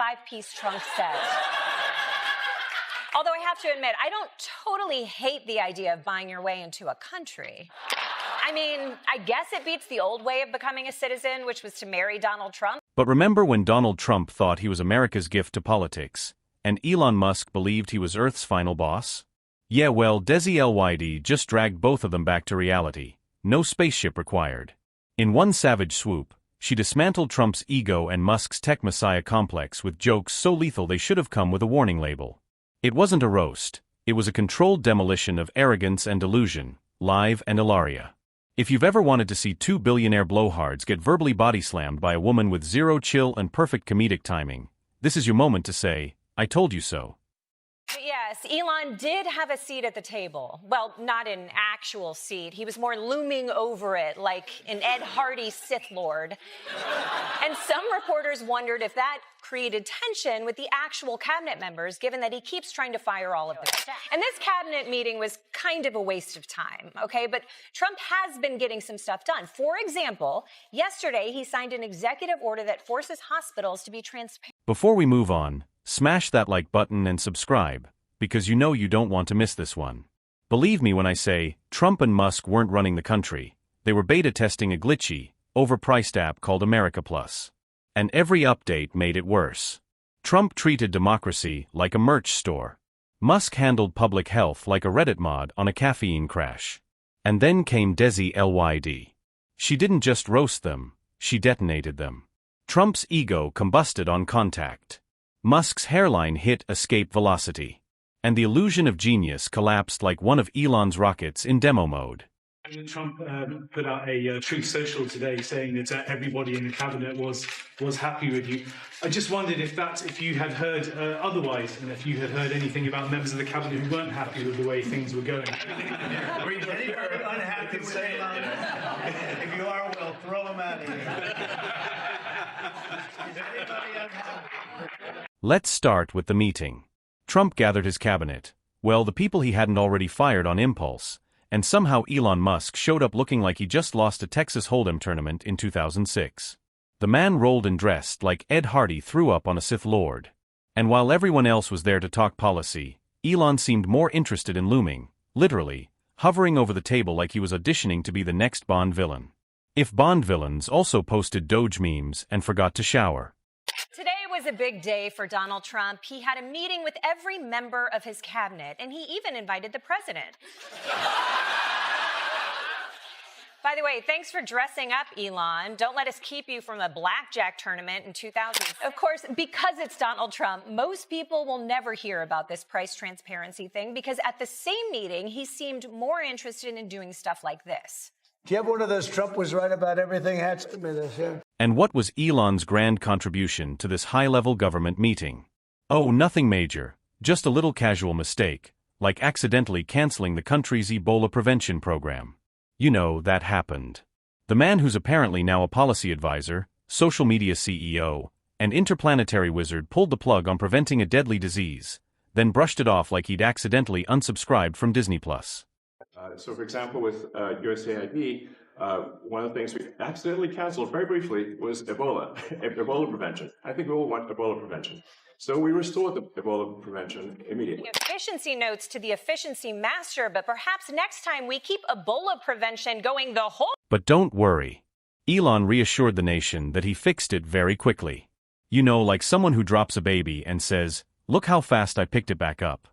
5-piece trunk set. Although I have to admit, I don't totally hate the idea of buying your way into a country. I mean, I guess it beats the old way of becoming a citizen, which was to marry Donald Trump. But remember when Donald Trump thought he was America's gift to politics, and Elon Musk believed he was Earth's final boss? Yeah, well, Desi Lydic just dragged both of them back to reality. No spaceship required. In one savage swoop, she dismantled Trump's ego and Musk's tech messiah complex with jokes so lethal they should have come with a warning label. It wasn't a roast, it was a controlled demolition of arrogance and delusion, live and Ilaria. If you've ever wanted to see two billionaire blowhards get verbally body-slammed by a woman with zero chill and perfect comedic timing, this is your moment to say, "I told you so." Yes, Elon did have a seat at the table. Well, not an actual seat. He was more looming over it, like an Ed Hardy Sith Lord. And some reporters wondered if that created tension with the actual cabinet members, given that he keeps trying to fire all of them. And this cabinet meeting was kind of a waste of time, okay? But Trump has been getting some stuff done. For example, yesterday he signed an executive order that forces hospitals to be transparent. Before we move on, smash that like button and subscribe, because you know you don't want to miss this one. Believe me when I say, Trump and Musk weren't running the country. They were beta testing a glitchy, overpriced app called America Plus. And every update made it worse. Trump treated democracy like a merch store. Musk handled public health like a Reddit mod on a caffeine crash. And then came Desi Lydic. She didn't just roast them, she detonated them. Trump's ego combusted on contact. Musk's hairline hit escape velocity. And the illusion of genius collapsed like one of Elon's rockets in demo mode. Trump put out a Truth Social today saying that everybody in the cabinet was happy with you. I just wondered if you had heard otherwise, and if you had heard anything about members of the cabinet who weren't happy with the way things were going. Anybody unhappy with it? If you are, well, throw them out of here. Let's start with the meeting. Trump gathered his cabinet, well, the people he hadn't already fired on impulse, and somehow Elon Musk showed up looking like he just lost a Texas Hold'em tournament in 2006. The man rolled and dressed like Ed Hardy threw up on a Sith Lord. And while everyone else was there to talk policy, Elon seemed more interested in looming, literally, hovering over the table like he was auditioning to be the next Bond villain. If Bond villains also posted Doge memes and forgot to shower. Today was a big day for Donald Trump. He had a meeting with every member of his cabinet, and he even invited the president. By the way, thanks for dressing up, Elon. Don't let us keep you from a blackjack tournament in 2000. Of course, because it's Donald Trump, most people will never hear about this price transparency thing because at the same meeting, he seemed more interested in doing stuff like this. Do you have one of those Trump was right about everything hats? Yeah. And what was Elon's grand contribution to this high-level government meeting? Oh, nothing major, just a little casual mistake, like accidentally canceling the country's Ebola prevention program. You know, that happened. The man who's apparently now a policy advisor, social media CEO, and interplanetary wizard pulled the plug on preventing a deadly disease, then brushed it off like he'd accidentally unsubscribed from Disney+. So, for example, with USAID, one of the things we accidentally canceled very briefly was Ebola, Ebola prevention. I think we all want Ebola prevention. So we restored the Ebola prevention immediately. Efficiency notes to the efficiency master, but perhaps next time we keep Ebola prevention going the whole... But don't worry. Elon reassured the nation that he fixed it very quickly. You know, like someone who drops a baby and says, "Look how fast I picked it back up."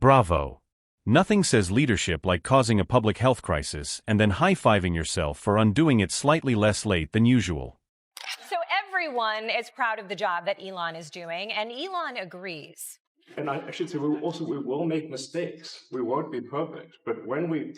Bravo. Nothing says leadership like causing a public health crisis and then high-fiving yourself for undoing it slightly less late than usual. So everyone is proud of the job that Elon is doing, and Elon agrees. And I should say, we will make mistakes. We won't be perfect, but when we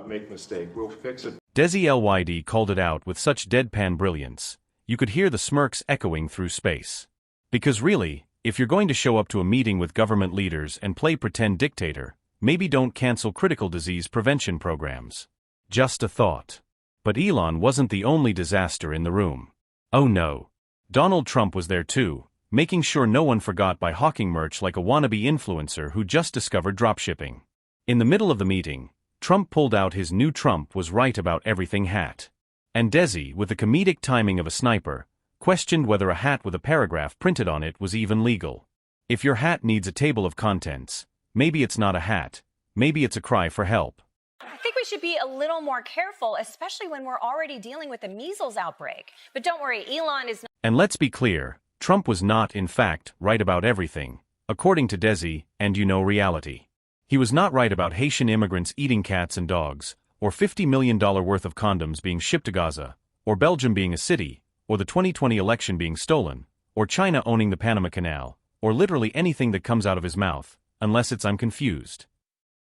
make a mistake, we'll fix it. Desi Lydic called it out with such deadpan brilliance, you could hear the smirks echoing through space. Because really, if you're going to show up to a meeting with government leaders and play pretend dictator, maybe don't cancel critical disease prevention programs. Just a thought. But Elon wasn't the only disaster in the room. Oh no. Donald Trump was there too, making sure no one forgot by hawking merch like a wannabe influencer who just discovered dropshipping. In the middle of the meeting, Trump pulled out his new Trump was right about everything hat. And Desi, with the comedic timing of a sniper, questioned whether a hat with a paragraph printed on it was even legal. If your hat needs a table of contents, maybe it's not a hat, maybe it's a cry for help. I think we should be a little more careful, especially when we're already dealing with a measles outbreak. But don't worry, Elon is not. And let's be clear, Trump was not, in fact, right about everything, according to Desi, and you know reality. He was not right about Haitian immigrants eating cats and dogs, or $50 million worth of condoms being shipped to Gaza, or Belgium being a city, or the 2020 election being stolen, or China owning the Panama Canal, or literally anything that comes out of his mouth, unless it's "I'm confused."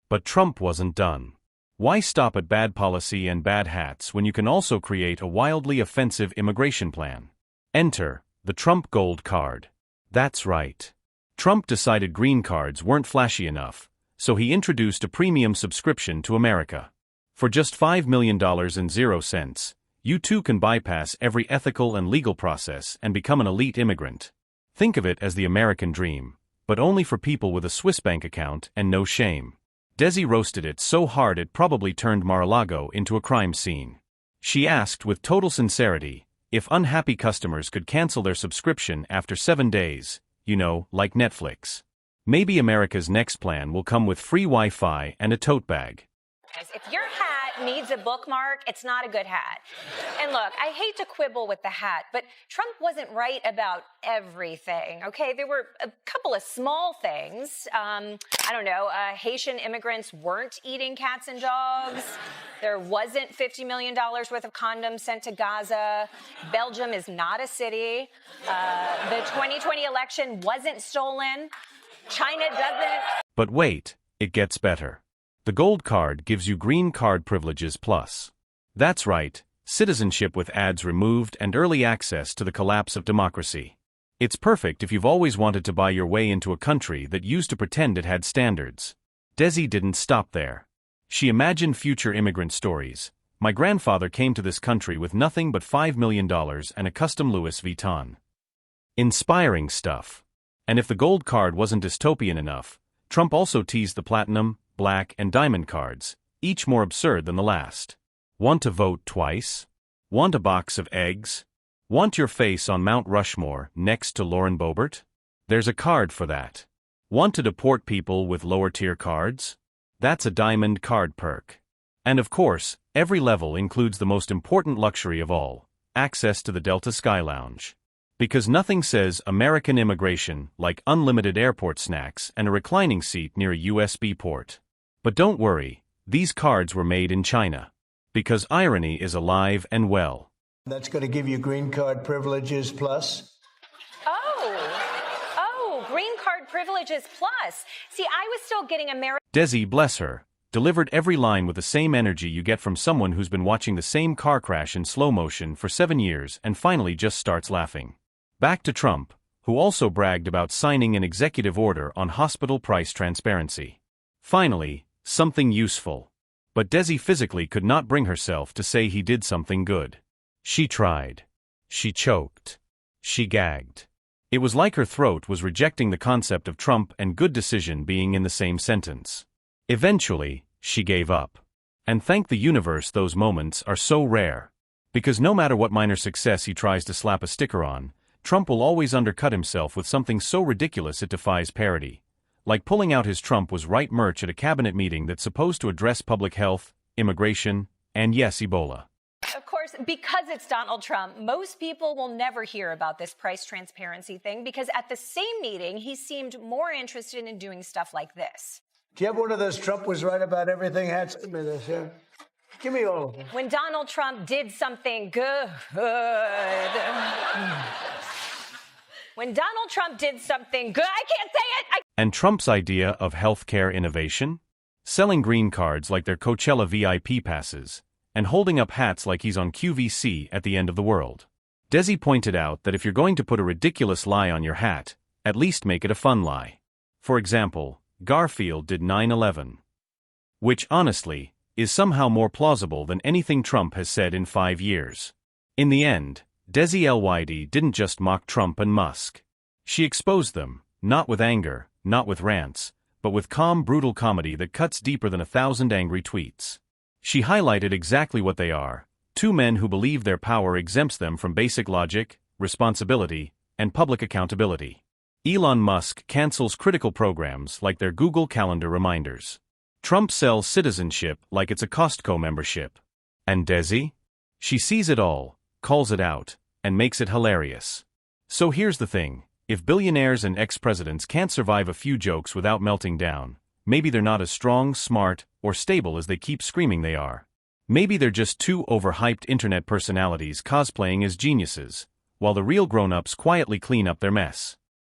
But Trump wasn't done. Why stop at bad policy and bad hats when you can also create a wildly offensive immigration plan? Enter the Trump Gold Card. That's right. Trump decided green cards weren't flashy enough, so he introduced a premium subscription to America. For just $5 million and 0 cents, you too can bypass every ethical and legal process and become an elite immigrant. Think of it as the American dream, but only for people with a Swiss bank account and no shame. Desi roasted it so hard it probably turned Mar-a-Lago into a crime scene. She asked with total sincerity if unhappy customers could cancel their subscription after 7 days, you know, like Netflix. Maybe America's next plan will come with free Wi-Fi and a tote bag. If your hat needs a bookmark, it's not a good hat. And look, I hate to quibble with the hat, but Trump wasn't right about everything, okay? There were a couple of small things. Haitian immigrants weren't eating cats and dogs. There wasn't $50 million worth of condoms sent to Gaza. Belgium is not a city. The 2020 election wasn't stolen. China doesn't. But wait, it gets better. The Gold Card gives you Green Card Privileges Plus. That's right, citizenship with ads removed and early access to the collapse of democracy. It's perfect if you've always wanted to buy your way into a country that used to pretend it had standards. Desi didn't stop there. She imagined future immigrant stories. My grandfather came to this country with nothing but $5 million and a custom Louis Vuitton. Inspiring stuff. And if the Gold Card wasn't dystopian enough, Trump also teased the Platinum, Black, and Diamond cards, each more absurd than the last. Want to vote twice? Want a box of eggs? Want your face on Mount Rushmore next to Lauren Boebert? There's a card for that. Want to deport people with lower-tier cards? That's a Diamond card perk. And of course, every level includes the most important luxury of all, access to the Delta Sky Lounge. Because nothing says American immigration like unlimited airport snacks and a reclining seat near a USB port. But don't worry, these cards were made in China. Because irony is alive and well. That's going to give you Green Card Privileges Plus. Green Card Privileges Plus. See, I was still getting Desi, bless her, delivered every line with the same energy you get from someone who's been watching the same car crash in slow motion for 7 years and finally just starts laughing. Back to Trump, who also bragged about signing an executive order on hospital price transparency. Finally, something useful. But Desi physically could not bring herself to say he did something good. She tried. She choked. She gagged. It was like her throat was rejecting the concept of Trump and good decision being in the same sentence. Eventually, she gave up. And thank the universe those moments are so rare. Because no matter what minor success he tries to slap a sticker on, Trump will always undercut himself with something so ridiculous it defies parody. Like pulling out his Trump was right merch at a cabinet meeting that's supposed to address public health, immigration, and yes, Ebola. Of course, because it's Donald Trump, most people will never hear about this price transparency thing because at the same meeting, he seemed more interested in doing stuff like this. Do you have one of those Trump was right about everything hats? Give me this here. Give me all of them. When Donald Trump did something good. When Donald Trump did something good, I can't say it. And Trump's idea of healthcare innovation? Selling green cards like they're Coachella VIP passes, and holding up hats like he's on QVC at the end of the world. Desi pointed out that if you're going to put a ridiculous lie on your hat, at least make it a fun lie. For example, Garfield did 9/11. Which, honestly, is somehow more plausible than anything Trump has said in 5 years. In the end, Desi Lydic didn't just mock Trump and Musk. She exposed them, not with anger, not with rants, but with calm, brutal comedy that cuts deeper than 1,000 angry tweets. She highlighted exactly what they are: two men who believe their power exempts them from basic logic, responsibility, and public accountability. Elon Musk cancels critical programs like their Google Calendar reminders. Trump sells citizenship like it's a Costco membership. And Desi? She sees it all, calls it out, and makes it hilarious. So here's the thing. If billionaires and ex-presidents can't survive a few jokes without melting down, maybe they're not as strong, smart, or stable as they keep screaming they are. Maybe they're just two overhyped internet personalities cosplaying as geniuses, while the real grown-ups quietly clean up their mess.